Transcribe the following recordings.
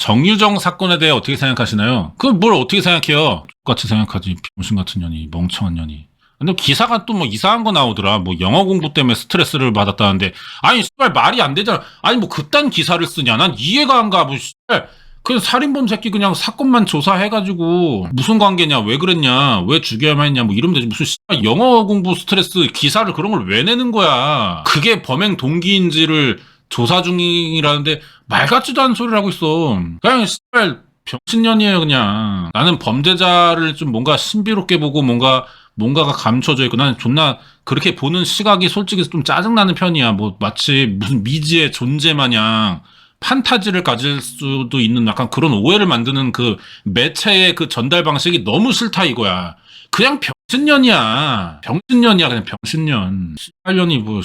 정유정 사건에 대해 어떻게 생각하시나요? 그걸 뭘 어떻게 생각해요? 똑같이 생각하지. 병신 같은 년이, 멍청한 년이. 근데 기사가 또 뭐 이상한 거 나오더라. 뭐 영어 공부 때문에 스트레스를 받았다는데, 아니 씨발 말이 안 되잖아. 아니 뭐 그딴 기사를 쓰냐? 난 이해가 안 가. 뭐 씨발 그 살인범 새끼 그냥 사건만 조사해가지고 무슨 관계냐? 왜 그랬냐? 왜 죽여야만 했냐? 뭐 이러면 되지. 무슨 씨발 영어 공부 스트레스 기사를 그런 걸 왜 내는 거야? 그게 범행 동기인지를 조사 중이라는데 말 같지도 않은 소리를 하고 있어. 그냥 씨발 병신년이에요 그냥. 나는 범죄자를 좀 뭔가 신비롭게 보고 뭔가가 감춰져 있고 나는 존나 그렇게 보는 시각이 솔직히 좀 짜증나는 편이야. 뭐 마치 무슨 미지의 존재 마냥 판타지를 가질 수도 있는 약간 그런 오해를 만드는 그 매체의 그 전달 방식이 너무 싫다 이거야. 그냥 병신년이야. 병신년이야 그냥 병신년. 씨발년이 뭐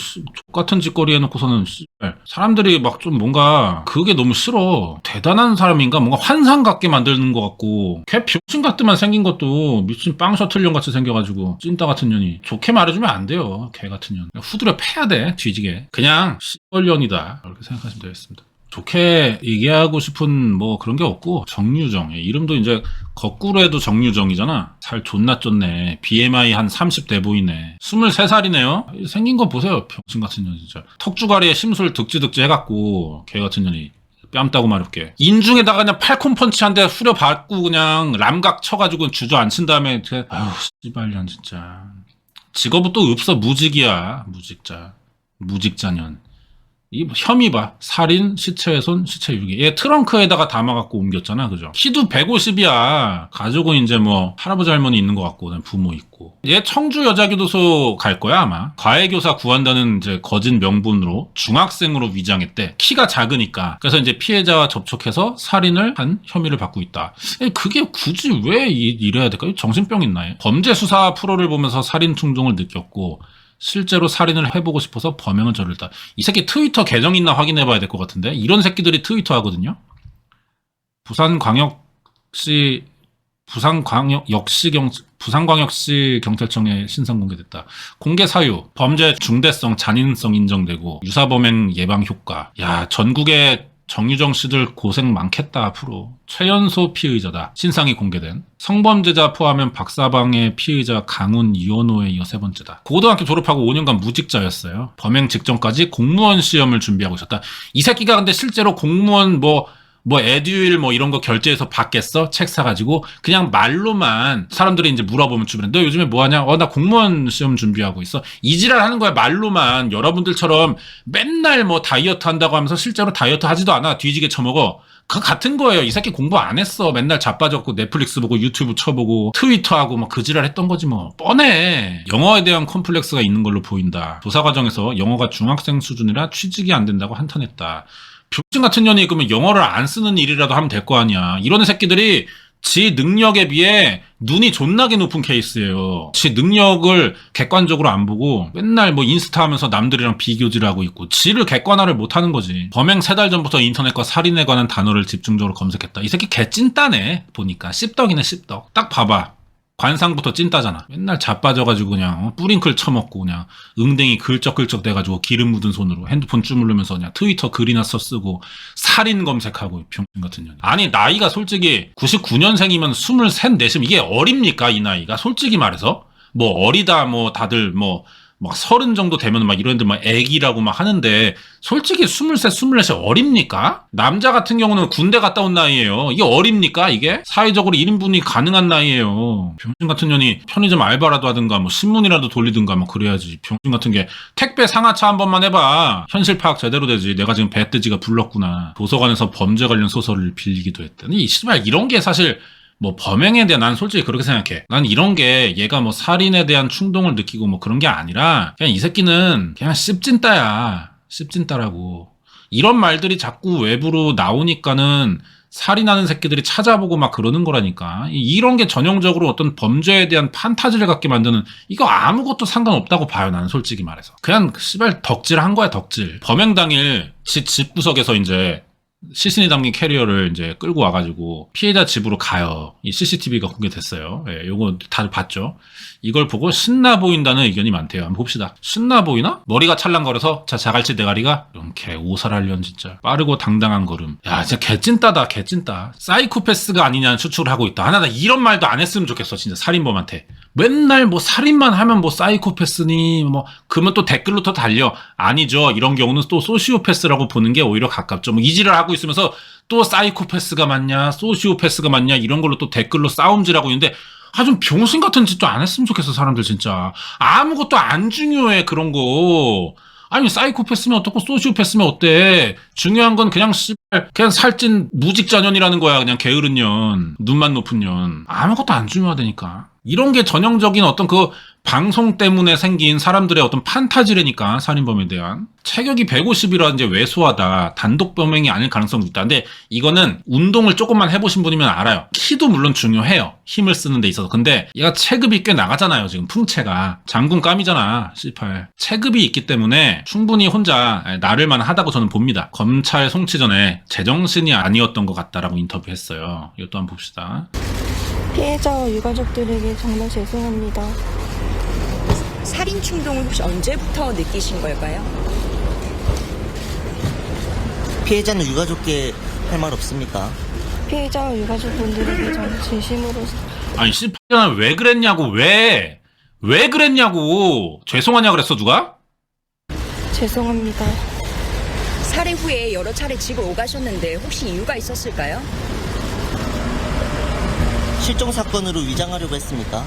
똑같은 짓거리 해놓고서는 씨발 사람들이 막 좀 뭔가 그게 너무 싫어. 대단한 사람인가 뭔가 환상 같게 만드는 것 같고 걔 병신 같더만 생긴 것도 미친 빵 셔틀년 같이 생겨가지고 찐따 같은 년이 좋게 말해주면 안 돼요. 걔 같은 년 후드려 패야 돼 뒤지게. 그냥 씨발년이다 이렇게 생각하시면 되겠습니다. 좋게 얘기하고 싶은 뭐 그런 게 없고 정유정 이름도 이제 거꾸로 해도 정유정이잖아. 살 존나 쪘네. BMI 한 30대 보이네. 23살이네요. 생긴 거 보세요. 병신 같은 년 진짜. 턱주가리에 심술 득지득지 해갖고 개 같은 년이 뺨 따고 말할게. 인중에다가 그냥 팔콘 펀치 한 대 후려받고 그냥 람각 쳐가지고 주저앉힌 다음에 아휴 씨발년 진짜. 직업은 또 없어. 무직이야. 무직자. 무직자년. 이 혐의 봐. 살인, 시체훼손, 시체유기. 얘 트렁크에다가 담아갖고 옮겼잖아. 그죠? 키도 150이야. 가족은 이제 뭐 할아버지 할머니 있는 것 같고 부모 있고. 얘 청주 여자교도소 갈 거야 아마. 과외교사 구한다는 이제 거짓 명분으로 중학생으로 위장했대. 키가 작으니까. 그래서 이제 피해자와 접촉해서 살인을 한 혐의를 받고 있다. 그게 굳이 왜 이래야 될까요? 정신병 있나 얘? 범죄 수사 프로를 보면서 살인 충동을 느꼈고 실제로 살인을 해보고 싶어서 범행을 저질렀다. 이 새끼 트위터 계정 있나 확인해봐야 될 것 같은데 이런 새끼들이 트위터 하거든요. 부산광역시 경찰청에 신상 공개됐다. 공개 사유, 범죄 중대성, 잔인성 인정되고 유사범행 예방 효과. 야 전국에 정유정 씨들 고생 많겠다 앞으로. 최연소 피의자다. 신상이 공개된. 성범죄자 포함한 박사방의 피의자 강훈, 이원호에 이어 세 번째다. 고등학교 졸업하고 5년간 무직자였어요. 범행 직전까지 공무원 시험을 준비하고 있었다. 이 새끼가 근데 실제로 공무원 에듀윌 이런 거 결제해서 받겠어? 책 사가지고 그냥 말로만 사람들이 이제 물어보면 주변에 너 요즘에 뭐하냐? 나 공무원 시험 준비하고 있어. 이지랄 하는 거야 말로만. 여러분들처럼 맨날 다이어트 한다고 하면서 실제로 다이어트 하지도 않아. 뒤지게 처먹어. 그 같은 거예요. 이 새끼 공부 안 했어. 맨날 자빠졌고 넷플릭스 보고 유튜브 쳐보고 트위터하고 그 지랄 했던 거지 뭐. 뻔해. 영어에 대한 컴플렉스가 있는 걸로 보인다. 조사 과정에서 영어가 중학생 수준이라 취직이 안 된다고 한탄했다. 병신 같은 년이 그러면 영어를 안 쓰는 일이라도 하면 될 거 아니야. 이런 새끼들이 지 능력에 비해 눈이 존나게 높은 케이스예요. 지 능력을 객관적으로 안 보고 맨날 인스타 하면서 남들이랑 비교질하고 있고 지를 객관화를 못하는 거지. 범행 3달 전부터 인터넷과 살인에 관한 단어를 집중적으로 검색했다. 이 새끼 개찐따네. 보니까 씹덕이네 씹덕. 딱 봐봐. 관상부터 찐따잖아. 맨날 자빠져가지고 그냥 뿌링클 쳐먹고 그냥 응댕이 긁적긁적 돼가지고 기름 묻은 손으로 핸드폰 주물르면서 그냥 트위터 글이나 써쓰고 살인 검색하고 병신 같은 년. 아니 나이가 솔직히 99년생이면 23, 4심 이게 어립니까 이 나이가? 솔직히 말해서 어리다 다들 30 정도 되면 이런 애들 애기라고 하는데 솔직히 23, 24이 어립니까? 남자 같은 경우는 군대 갔다 온 나이예요. 이게 어립니까 이게? 사회적으로 1인분이 가능한 나이예요. 병신 같은 년이 편의점 알바라도 하든가 신문이라도 돌리든가 그래야지. 병신 같은 게 택배 상하차 한 번만 해봐. 현실 파악 제대로 되지. 내가 지금 배뜨지가 불렀구나. 도서관에서 범죄 관련 소설을 빌리기도 했더니 씨발 이런 게 사실 범행에 대한 난 솔직히 그렇게 생각해. 난 이런 게 얘가 살인에 대한 충동을 느끼고 그런 게 아니라 그냥 이 새끼는 그냥 씹찐따야. 씹찐따라고. 이런 말들이 자꾸 외부로 나오니까는 살인하는 새끼들이 찾아보고 그러는 거라니까. 이런 게 전형적으로 어떤 범죄에 대한 판타지를 갖게 만드는 이거 아무것도 상관없다고 봐요. 나는 솔직히 말해서. 그냥 씨발 덕질한 거야 덕질. 범행 당일 집 구석에서 이제 시신이 담긴 캐리어를 이제 끌고 와가지고 피해자 집으로 가요. 이 CCTV가 공개됐어요. 예, 요거 다들 봤죠. 이걸 보고 신나 보인다는 의견이 많대요. 한번 봅시다. 신나 보이나? 머리가 찰랑거려서 자 자갈치 대가리가 이런 개 오살할련 진짜 빠르고 당당한 걸음. 야 진짜 개찐따다 개찐따. 사이코패스가 아니냐는 추측을 하고 있다. 나 이런 말도 안 했으면 좋겠어 진짜 살인범한테. 맨날 뭐 살인만 하면 뭐 사이코패스니 뭐 그러면 또 댓글로 더 달려. 아니죠. 이런 경우는 또 소시오패스라고 보는 게 오히려 가깝죠. 뭐 이지를 하고 있으면서 또 사이코패스가 맞냐 소시오패스가 맞냐 이런 걸로 또 댓글로 싸움질하고 있는데 좀 병신 같은 짓도 안 했으면 좋겠어 사람들 진짜. 아무것도 안 중요해 그런 거. 아니 사이코패스면 어떻고 소시오패스면 어때. 중요한 건 그냥 그냥 살찐 무직자년이라는 거야. 그냥 게으른 년 눈만 높은 년. 아무것도 안 중요하다니까. 이런 게 전형적인 어떤 그 방송 때문에 생긴 사람들의 어떤 판타지라니까 살인범에 대한. 체격이 150이라 이제 왜소하다. 단독 범행이 아닐 가능성도 있다. 근데 이거는 운동을 조금만 해보신 분이면 알아요. 키도 물론 중요해요. 힘을 쓰는 데 있어서. 근데 얘가 체급이 꽤 나가잖아요. 지금 풍채가. 장군감이잖아. C8. 체급이 있기 때문에 충분히 혼자 나를만 하다고 저는 봅니다. 검찰 송치 전에 제정신이 아니었던 것 같다라고 인터뷰했어요. 이것도 한번 봅시다. 피해자와 유가족들에게 정말 죄송합니다. 살인 충동을 혹시 언제부터 느끼신 걸까요? 피해자는 유가족께 할 말 없습니까? 피해자와 유가족분들에게 저는 진심으로 아니 C8은 왜 그랬냐고. 왜 그랬냐고. 죄송하냐 그랬어 누가? 죄송합니다. 살해 후에 여러 차례 집을 오가셨는데 혹시 이유가 있었을까요? 실종 사건으로 위장하려고 했습니까?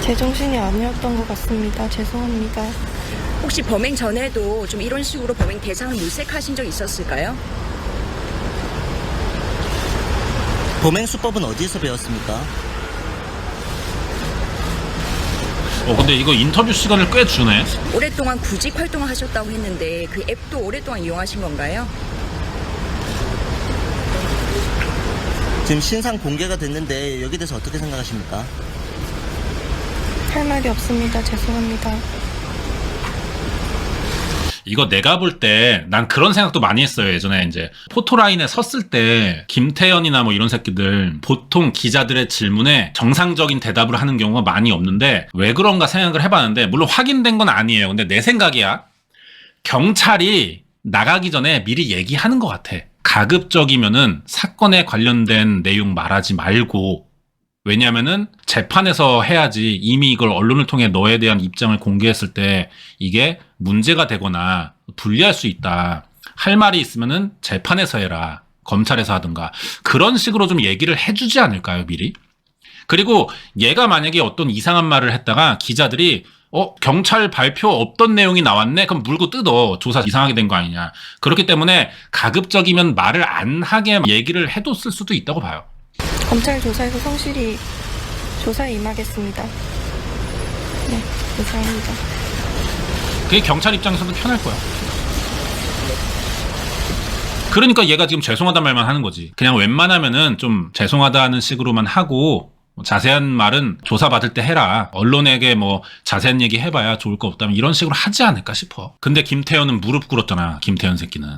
제정신이 아니었던 것 같습니다. 죄송합니다. 혹시 범행 전에도 좀 이런 식으로 범행 대상을 물색하신 적 있었을까요? 범행 수법은 어디에서 배웠습니까? 근데 이거 인터뷰 시간을 꽤 주네. 오랫동안 구직 활동을 하셨다고 했는데 그 앱도 오랫동안 이용하신 건가요? 지금 신상 공개가 됐는데 여기에 대해서 어떻게 생각하십니까? 할 말이 없습니다. 죄송합니다. 이거 내가 볼 때 난 그런 생각도 많이 했어요. 예전에 이제 포토라인에 섰을 때 김태현이나 뭐 이런 새끼들 보통 기자들의 질문에 정상적인 대답을 하는 경우가 많이 없는데 왜 그런가 생각을 해봤는데 물론 확인된 건 아니에요. 근데 내 생각이야. 경찰이 나가기 전에 미리 얘기하는 것 같아. 가급적이면은 사건에 관련된 내용 말하지 말고. 왜냐면은 재판에서 해야지 이미 이걸 언론을 통해 너에 대한 입장을 공개했을 때 이게 문제가 되거나 불리할 수 있다. 할 말이 있으면은 재판에서 해라. 검찰에서 하든가. 그런 식으로 좀 얘기를 해주지 않을까요, 미리? 그리고 얘가 만약에 어떤 이상한 말을 했다가 기자들이 경찰 발표 없던 내용이 나왔네? 그럼 물고 뜯어. 조사 이상하게 된 거 아니냐. 그렇기 때문에 가급적이면 말을 안 하게 얘기를 해뒀을 수도 있다고 봐요. 검찰 조사에서 성실히 조사에 임하겠습니다. 네, 감사합니다. 그게 경찰 입장에서도 편할 거야. 그러니까 얘가 지금 죄송하다는 말만 하는 거지. 그냥 웬만하면은 좀 죄송하다는 식으로만 하고 자세한 말은 조사받을 때 해라. 언론에게 뭐 자세한 얘기 해봐야 좋을 거 없다면 이런 식으로 하지 않을까 싶어. 근데 김태현은 무릎 꿇었잖아. 김태현 새끼는.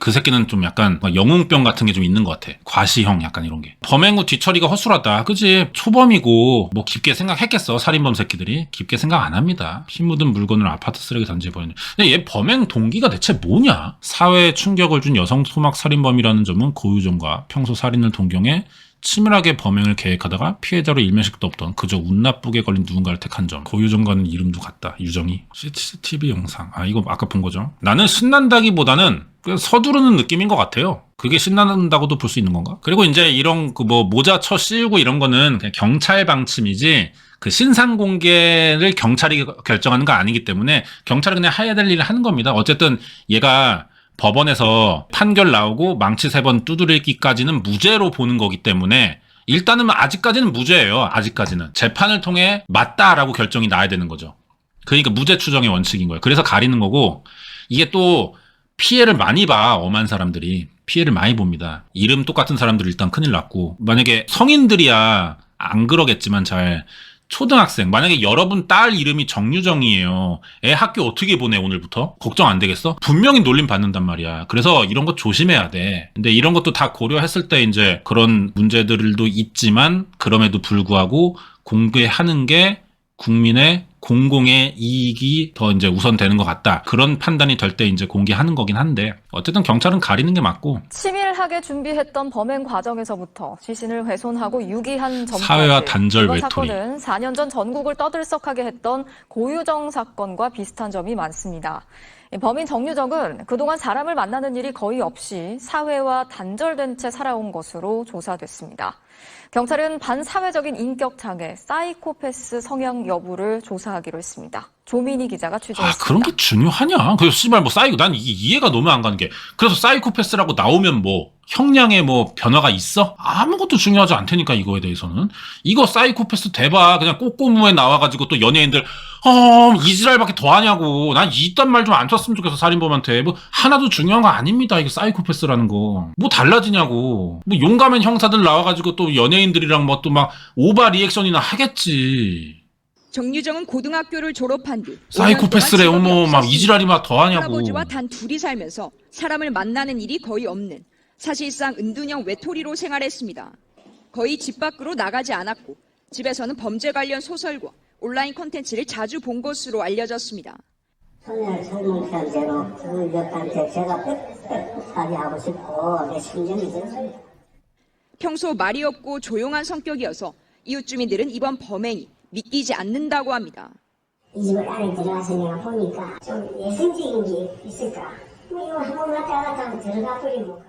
그 새끼는 좀 약간 영웅병 같은 게 좀 있는 것 같아. 과시형 약간 이런 게. 범행 후 뒤처리가 허술하다. 그치? 초범이고 뭐 깊게 생각했겠어. 살인범 새끼들이. 깊게 생각 안 합니다. 피 묻은 물건을 아파트 쓰레기 단지에 버리는. 근데 얘 범행 동기가 대체 뭐냐? 사회에 충격을 준 여성 소막 살인범이라는 점은 고유정과 평소 살인을 동경해 치밀하게 범행을 계획하다가 피해자로 일면식도 없던 그저 운 나쁘게 걸린 누군가를 택한 점. 고유정과는 이름도 같다. 유정이. CCTV 영상. 이거 아까 본 거죠. 나는 신난다기보다는 서두르는 느낌인 것 같아요. 그게 신난다고도 볼 수 있는 건가? 그리고 이제 이런 그 뭐 모자 쳐 씌우고 이런 거는 그냥 경찰 방침이지 그 신상 공개를 경찰이 결정하는 거 아니기 때문에 경찰은 그냥 해야 될 일을 하는 겁니다. 어쨌든 얘가 법원에서 판결 나오고 망치 3번 두드리기까지는 무죄로 보는 거기 때문에 일단은 아직까지는 무죄예요. 아직까지는. 재판을 통해 맞다라고 결정이 나야 되는 거죠. 그러니까 무죄 추정의 원칙인 거예요. 그래서 가리는 거고 이게 또 피해를 많이 봐. 엄한 사람들이. 피해를 많이 봅니다. 이름 똑같은 사람들 일단 큰일 났고 만약에 성인들이야 안 그러겠지만 잘 초등학생, 만약에 여러분 딸 이름이 정유정이에요. 애 학교 어떻게 보내, 오늘부터? 걱정 안 되겠어? 분명히 놀림 받는단 말이야. 그래서 이런 거 조심해야 돼. 근데 이런 것도 다 고려했을 때 이제 그런 문제들도 있지만, 그럼에도 불구하고 공개하는 게 국민의 공공의 이익이 더 이제 우선되는 것 같다. 그런 판단이 될 때 이제 공개하는 거긴 한데, 어쨌든 경찰은 가리는 게 맞고. 치밀하게 준비했던 범행 과정에서부터 시신을 훼손하고 유기한 전까지 사회와 단절 이번 외톨이. 사건은 4년 전 전국을 떠들썩하게 했던 고유정 사건과 비슷한 점이 많습니다. 범인 정유정은 그동안 사람을 만나는 일이 거의 없이 사회와 단절된 채 살아온 것으로 조사됐습니다. 경찰은 반사회적인 인격장애, 사이코패스 성향 여부를 조사하기로 했습니다. 조민희 기자가 취재했습니다. 그런 게 중요하냐? 그래서 씨발 뭐 난 이게 이해가 너무 안 가는 게, 그래서 사이코패스라고 나오면 뭐 형량에 뭐 변화가 있어? 아무것도 중요하지 않다니까, 이거에 대해서는. 이거 사이코패스 대박 그냥 꼬꼬무에 나와가지고 또 연예인들 이지랄밖에 더 하냐고. 난 이딴 말 좀 안 썼으면 좋겠어, 살인범한테. 뭐 하나도 중요한 거 아닙니다, 이게 사이코패스라는 거. 뭐 달라지냐고. 뭐 용감한 형사들 나와가지고 또 연예인들이랑 뭐 또 막 오바 리액션이나 하겠지. 정유정은 고등학교를 졸업한 뒤 사이코패스래, 막 이지랄이 막 더 하냐고. 할아버지와 단 둘이 살면서 사람을 만나는 일이 거의 없는, 사실상 은둔형 외톨이로 생활했습니다. 거의 집 밖으로 나가지 않았고 집에서는 범죄 관련 소설과 온라인 콘텐츠를 자주 본 것으로 알려졌습니다. 젊은 사람대로 그 옆한테 제가 빽빽하게 싶고 내 심정이 들었습니다. 평소 말이 없고 조용한 성격이어서 이웃 주민들은 이번 범행이 믿기지 않는다고 합니다. 이 집을 안에 들어가서 내가 보니까 좀 예술적인 게 있을까? 뭐 이거 한번 왔다 갔다 하면 들어가 버리고.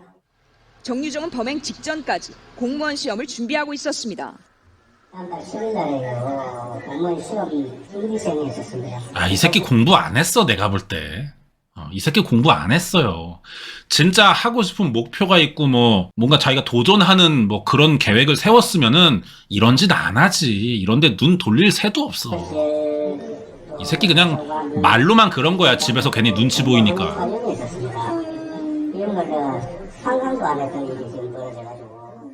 정유정은 범행 직전까지 공무원 시험을 준비하고 있었습니다. 다음달 10일날에요. 공무원 시험이 준비생이었습니다. 이 새끼 공부 안 했어, 내가 볼 때. 이 새끼 공부 안 했어요. 진짜 하고 싶은 목표가 있고 뭐 뭔가 자기가 도전하는 뭐 그런 계획을 세웠으면은 이런 짓 안 하지. 이런데 눈 돌릴 새도 없어. 이 새끼 그냥 말로만 그런 거야. 집에서 괜히 눈치 보이니까. 이런 걸 내가 상상도 안 했던 일이 지금 벌어져가지고.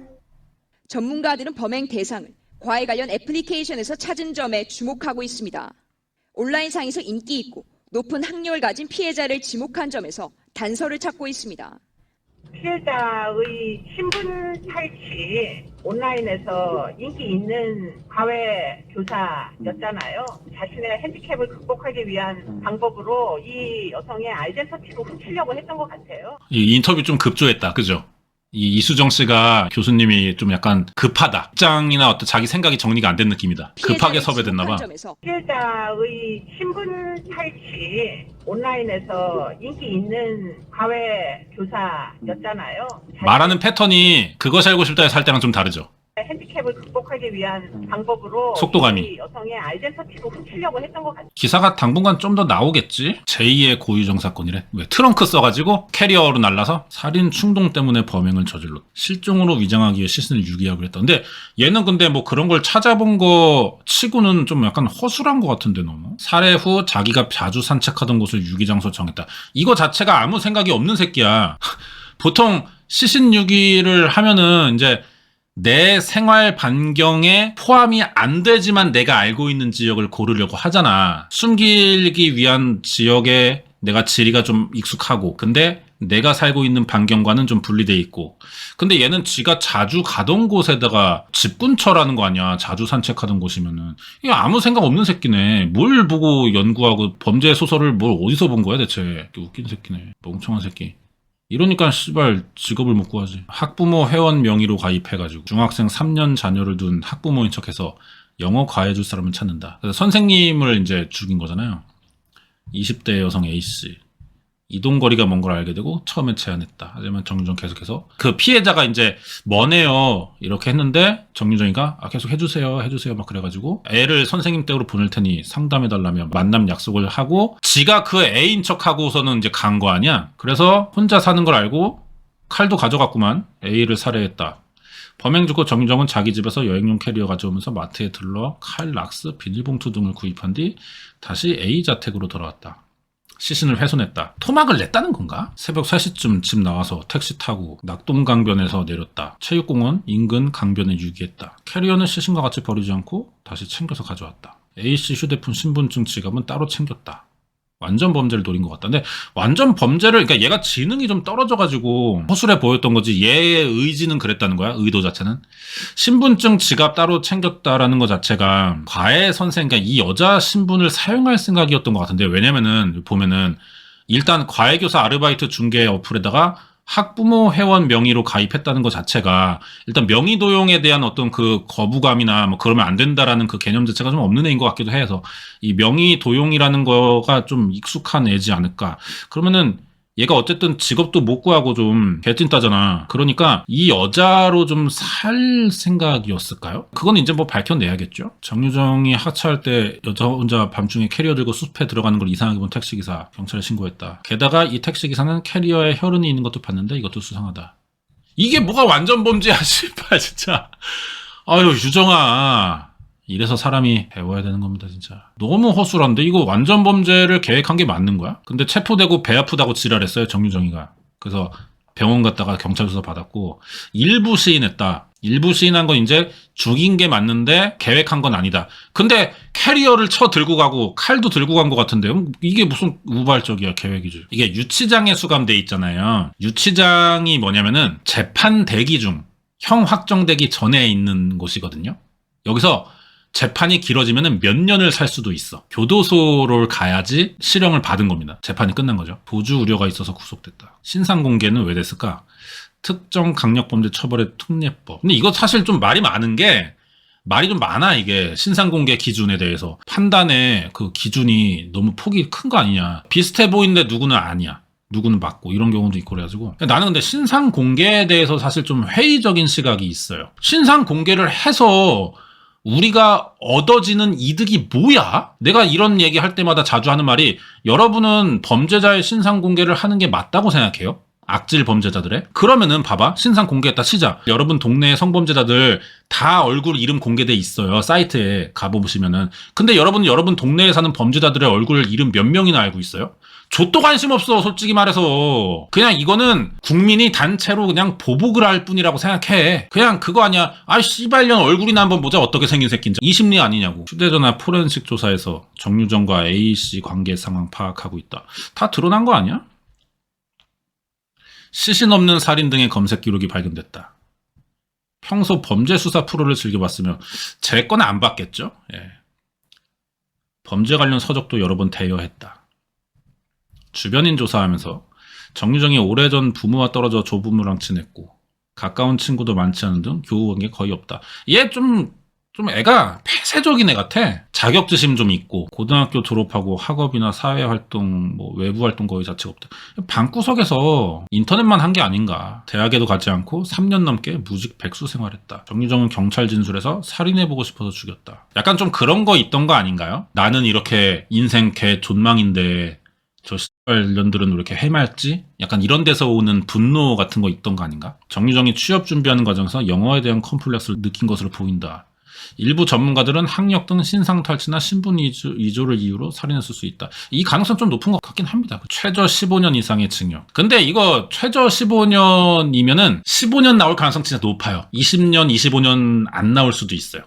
전문가들은 범행 대상을 과외 관련 애플리케이션에서 찾은 점에 주목하고 있습니다. 온라인상에서 인기 있고 높은 학력을 가진 피해자를 지목한 점에서 단서를 찾고 있습니다. 피해자의 신분 탈취, 온라인에서 인기 있는 과외 교사였잖아요. 자신의 핸디캡을 극복하기 위한 방법으로 이 여성의 아이덴티티를 훔치려고 했던 것 같아요. 이 인터뷰 좀 급조했다, 그죠? 이 이수정 씨가 교수님이 좀 약간 급하다. 입장이나 어떤 자기 생각이 정리가 안 된 느낌이다. 급하게 섭외됐나 봐. 피해자의 신분 탈취, 온라인에서 인기 있는 과외 교사였잖아요. 말하는 패턴이 그것이 알고 싶다에서 할 때랑 좀 다르죠. 핸디캡을 극복하기 위한 방법으로 속도감이. 이 여성의 아이덴티티를 훔치려고 했던 것 같아요. 기사가 당분간 좀 더 나오겠지? 제2의 고유정 사건이래. 왜 트렁크 써가지고 캐리어로 날라서 살인 충동 때문에 범행을 저질렀. 실종으로 위장하기 위해 시신을 유기하고 했던데, 얘는 근데 뭐 그런 걸 찾아본 거 치고는 좀 약간 허술한 것 같은데, 너무. 살해 후 자기가 자주 산책하던 곳을 유기장소 정했다. 이거 자체가 아무 생각이 없는 새끼야. 보통 시신 유기를 하면은 이제 내 생활 반경에 포함이 안 되지만 내가 알고 있는 지역을 고르려고 하잖아. 숨기기 위한 지역에 내가 지리가 좀 익숙하고, 근데 내가 살고 있는 반경과는 좀 분리돼 있고. 근데 얘는 지가 자주 가던 곳에다가 집 근처라는 거 아니야. 자주 산책하던 곳이면은. 이게 아무 생각 없는 새끼네. 뭘 보고 연구하고 범죄 소설을 뭘 어디서 본 거야 대체. 웃긴 새끼네. 멍청한 새끼. 이러니까 씨발 직업을 못 구하지. 학부모 회원 명의로 가입해가지고 중학생 3년 자녀를 둔 학부모인 척해서 영어 과외해줄 사람을 찾는다. 그래서 선생님을 이제 죽인 거잖아요. 20대 여성 A씨. 이동거리가 먼 걸 알게 되고 처음에 제안했다. 하지만 정유정 계속해서 그 피해자가 이제 뭐네요 이렇게 했는데 정유정이가 계속 해주세요 막 그래가지고 애를 선생님 댁으로 보낼 테니 상담해달라며 만남 약속을 하고, 지가 그 애인 척하고서는 이제 간 거 아니야. 그래서 혼자 사는 걸 알고 칼도 가져갔구만. A를 살해했다. 범행 직후 정유정은 자기 집에서 여행용 캐리어 가져오면서 마트에 들러 칼, 락스, 비닐봉투 등을 구입한 뒤 다시 A 자택으로 돌아왔다. 시신을 훼손했다. 토막을 냈다는 건가? 새벽 3시쯤 집 나와서 택시 타고 낙동강변에서 내렸다. 체육공원 인근 강변에 유기했다. 캐리어는 시신과 같이 버리지 않고 다시 챙겨서 가져왔다. A씨 휴대폰, 신분증, 지갑은 따로 챙겼다. 완전 범죄를 노린 것 같다. 근데 완전 범죄를, 그러니까 얘가 지능이 좀 떨어져가지고 허술해 보였던 거지, 얘의 의지는 그랬다는 거야, 의도 자체는. 신분증, 지갑 따로 챙겼다라는 것 자체가 과외 선생, 그러니까 이 여자 신분을 사용할 생각이었던 것 같은데, 왜냐면은 보면은 일단 과외교사 아르바이트 중개 어플에다가 학부모 회원 명의로 가입했다는 것 자체가 일단 명의 도용에 대한 어떤 그 거부감이나 뭐 그러면 안 된다라는 그 개념 자체가 좀 없는 애인 것 같기도 해서 이 명의 도용이라는 거가 좀 익숙한 애지 않을까. 그러면은 얘가 어쨌든 직업도 못 구하고 좀 개찐따잖아. 그러니까 이 여자로 좀 살 생각이었을까요? 그건 이제 뭐 밝혀내야겠죠. 정유정이 하차할 때 여자 혼자 밤중에 캐리어 들고 숲에 들어가는 걸 이상하게 본 택시기사, 경찰에 신고했다. 게다가 이 택시기사는 캐리어에 혈흔이 있는 것도 봤는데 이것도 수상하다. 이게 뭐가 완전 범죄야, 씨발 진짜. 아유, 유정아. 이래서 사람이 배워야 되는 겁니다, 진짜. 너무 허술한데? 이거 완전 범죄를 계획한 게 맞는 거야? 근데 체포되고 배 아프다고 지랄했어요, 정유정이가. 그래서 병원 갔다가 경찰 조사 받았고, 일부 시인했다. 일부 시인한 건 이제 죽인 게 맞는데 계획한 건 아니다. 근데 캐리어를 쳐 들고 가고 칼도 들고 간 것 같은데 이게 무슨 우발적이야, 계획이지. 이게 유치장에 수감돼 있잖아요. 유치장이 뭐냐면은 재판 대기 중, 형 확정되기 전에 있는 곳이거든요. 여기서 재판이 길어지면 몇 년을 살 수도 있어. 교도소를 가야지 실형을 받은 겁니다. 재판이 끝난 거죠. 도주 우려가 있어서 구속됐다. 신상공개는 왜 됐을까? 특정 강력범죄 처벌의 특례법. 근데 이거 사실 좀 말이 많은 게, 말이 좀 많아, 이게. 신상공개 기준에 대해서. 판단의 그 기준이 너무 폭이 큰 거 아니냐. 비슷해 보이는데 누구는 아니야. 누구는 맞고, 이런 경우도 있고 그래가지고. 나는 근데 신상 공개에 대해서 사실 좀 회의적인 시각이 있어요. 신상 공개를 해서 우리가 얻어지는 이득이 뭐야? 내가 이런 얘기 할 때마다 자주 하는 말이, 여러분은 범죄자의 신상 공개를 하는 게 맞다고 생각해요? 악질 범죄자들의? 그러면은 봐봐, 신상 공개했다 치자. 여러분 동네의 성범죄자들 다 얼굴 이름 공개돼 있어요, 사이트에 가보시면은. 근데 여러분 동네에 사는 범죄자들의 얼굴 이름 몇 명이나 알고 있어요? 좆도 관심 없어, 솔직히 말해서. 그냥 이거는 국민이 단체로 그냥 보복을 할 뿐이라고 생각해. 그냥 그거 아니야. 아, 씨발년 얼굴이나 한번 보자, 어떻게 생긴 새끼인지. 이 심리 아니냐고. 휴대전화 포렌식 조사에서 정유정과 A씨 관계 상황 파악하고 있다. 다 드러난 거 아니야? 시신 없는 살인 등의 검색 기록이 발견됐다. 평소 범죄 수사 프로를 즐겨봤으며 제 건은 안 봤겠죠? 예. 범죄 관련 서적도 여러 번 대여했다. 주변인 조사하면서 정유정이 오래전 부모와 떨어져 조부모랑 지냈고 가까운 친구도 많지 않은 등 교우 관계 거의 없다. 얘 좀 애가 폐쇄적인 애 같아. 자격지심 좀 있고 고등학교 졸업하고 학업이나 사회활동, 뭐 외부활동 거의 자체가 없다. 방구석에서 인터넷만 한 게 아닌가. 대학에도 가지 않고 3년 넘게 무직 백수 생활했다. 정유정은 경찰 진술에서 살인해보고 싶어서 죽였다. 약간 좀 그런 거 있던 거 아닌가요? 나는 이렇게 인생 개 존망인데 저 씨발년들은 왜 이렇게 해맑지? 약간 이런 데서 오는 분노 같은 거 있던 거 아닌가? 정유정이 취업 준비하는 과정에서 영어에 대한 컴플렉스를 느낀 것으로 보인다. 일부 전문가들은 학력 등 신상 탈취나 신분 위조를 이유로 살인했을 수 있다. 이 가능성 좀 높은 것 같긴 합니다. 최저 15년 이상의 징역. 근데 이거 최저 15년이면은 15년 나올 가능성 진짜 높아요. 20년, 25년 안 나올 수도 있어요.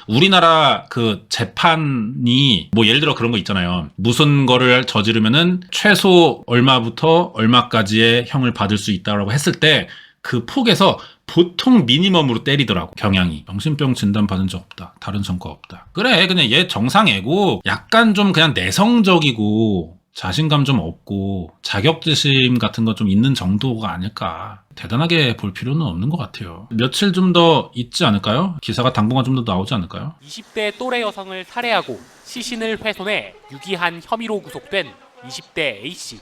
우리나라 그 재판이 뭐 예를 들어 그런 거 있잖아요. 무슨 거를 저지르면은 최소 얼마부터 얼마까지의 형을 받을 수 있다라고 했을 때 그 폭에서 보통 미니멈으로 때리더라고, 경향이. 정신병 진단 받은 적 없다. 다른 전과 없다. 그래, 그냥 얘 정상애고 약간 좀 그냥 내성적이고 자신감 좀 없고 자격지심 같은 거 좀 있는 정도가 아닐까. 대단하게 볼 필요는 없는 것 같아요. 며칠 좀 더 있지 않을까요? 기사가 당분간 좀 더 나오지 않을까요? 20대 또래 여성을 살해하고 시신을 훼손해 유기한 혐의로 구속된 20대 A씨.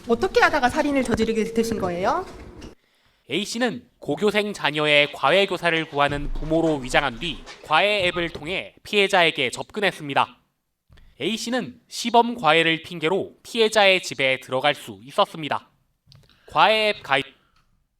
어떻게 하다가 살인을 저지르게 되신 거예요? A씨는 고교생 자녀의 과외교사를 구하는 부모로 위장한 뒤 과외 앱을 통해 피해자에게 접근했습니다. A씨는 시범 과외를 핑계로 피해자의 집에 들어갈 수 있었습니다. 과외 앱 가입.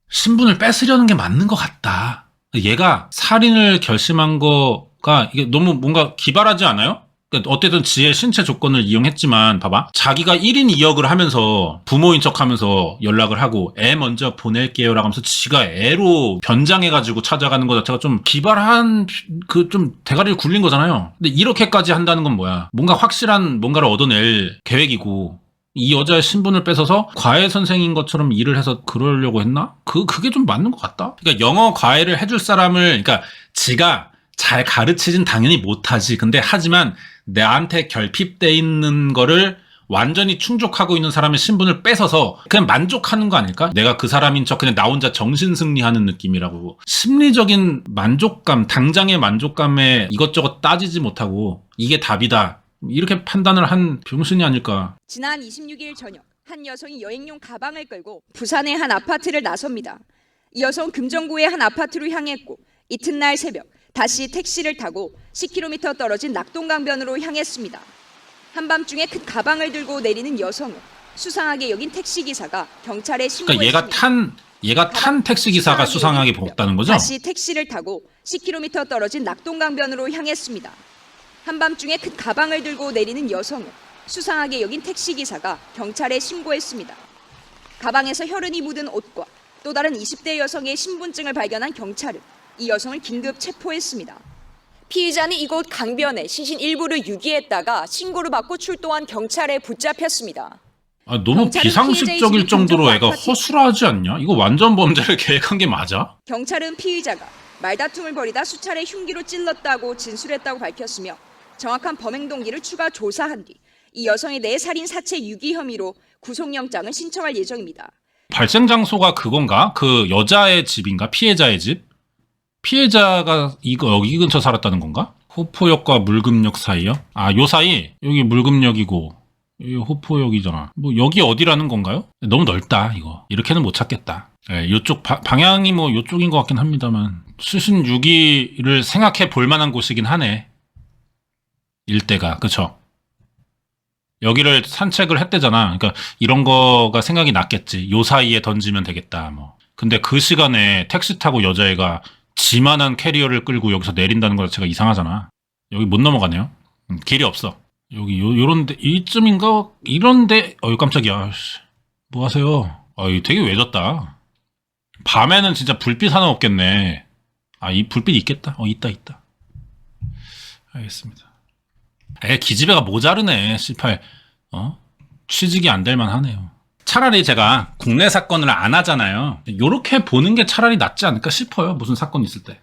신분을 뺏으려는 게 맞는 것 같다. 얘가 살인을 결심한 거가 이게 너무 뭔가 기발하지 않아요? 그러니까 어쨌든 지의 신체 조건을 이용했지만 봐봐. 자기가 1인 2역을 하면서 부모인 척하면서 연락을 하고 애 먼저 보낼게요라고 하면서 지가 애로 변장해가지고 찾아가는 거 자체가 좀 기발한 그 좀 대가리를 굴린 거잖아요. 근데 이렇게까지 한다는 건 뭐야? 뭔가 확실한 뭔가를 얻어낼 계획이고 이 여자의 신분을 뺏어서 과외 선생인 것처럼 일을 해서 그러려고 했나? 그게 좀 맞는 것 같다? 그러니까 영어 과외를 해줄 사람을, 그러니까 지가 잘 가르치진 당연히 못하지. 근데 하지만 나한테 결핍돼 있는 거를 완전히 충족하고 있는 사람의 신분을 뺏어서 그냥 만족하는 거 아닐까? 내가 그 사람인 척 그냥 나 혼자 정신승리하는 느낌이라고. 심리적인 만족감, 당장의 만족감에 이것저것 따지지 못하고 이게 답이다. 이렇게 판단을 한 병신이 아닐까. 지난 26일 저녁 한 여성이 여행용 가방을 끌고 부산의 한 아파트를 나섭니다. 이 여성 금정구의 한 아파트로 향했고 이튿날 새벽 다시 택시를 타고 10km 떨어진 낙동강변으로 향했습니다. 한밤중에 큰 가방을 들고 내리는 여성을 수상하게 여긴 택시기사가 경찰에 신고했습니다. 그러니까 얘가 탄 택시기사가 수상하게 보았다는 거죠? 다시 택시를 타고 10km 떨어진 낙동강변으로 향했습니다. 한밤중에 큰 가방을 들고 내리는 여성을 수상하게 여긴 택시기사가 경찰에 신고했습니다. 가방에서 혈흔이 묻은 옷과 또 다른 20대 여성의 신분증을 발견한 경찰은 이 여성을 긴급 체포했습니다. 피의자는 이곳 강변에 시신 일부를 유기했다가 신고를 받고 출동한 경찰에 붙잡혔습니다. 너무 경찰은 비상식적일 피해자의 정도로 집을 애가 아파트- 허술하지 않냐? 이거 완전 범죄를 계획한 게 맞아? 경찰은 피의자가 말다툼을 벌이다 수차례 흉기로 찔렀다고 진술했다고 밝혔으며 정확한 범행 동기를 추가 조사한 뒤 이 여성에 대해 살인 사체 유기 혐의로 구속영장을 신청할 예정입니다. 발생 장소가 그건가? 그 여자의 집인가? 피해자의 집? 피해자가 여기 근처 살았다는 건가? 호포역과 물금역 사이요? 요 사이? 여기 물금역이고 여기 호포역이잖아. 뭐 여기 어디라는 건가요? 너무 넓다 이거. 이렇게는 못 찾겠다. 요쪽 방향이 뭐 요쪽인 것 같긴 합니다만 수신 6기를 생각해 볼 만한 곳이긴 하네. 일대가. 그쵸? 여기를 산책을 했대잖아. 그러니까 이런 거가 생각이 났겠지. 요 사이에 던지면 되겠다. 뭐. 근데 그 시간에 택시 타고 여자애가 지만한 캐리어를 끌고 여기서 내린다는 것 자체가 이상하잖아. 여기 못 넘어가네요. 길이 없어. 여기 요런데 이쯤인가? 이런데 깜짝이야. 뭐 하세요? 되게 외졌다. 밤에는 진짜 불빛 하나 없겠네. 이 불빛 있겠다. 있다. 알겠습니다. 기집애가 모자르네. 18. 취직이 안 될 만하네요. 차라리 제가 국내 사건을 안 하잖아요. 요렇게 보는 게 차라리 낫지 않을까 싶어요. 무슨 사건 있을 때.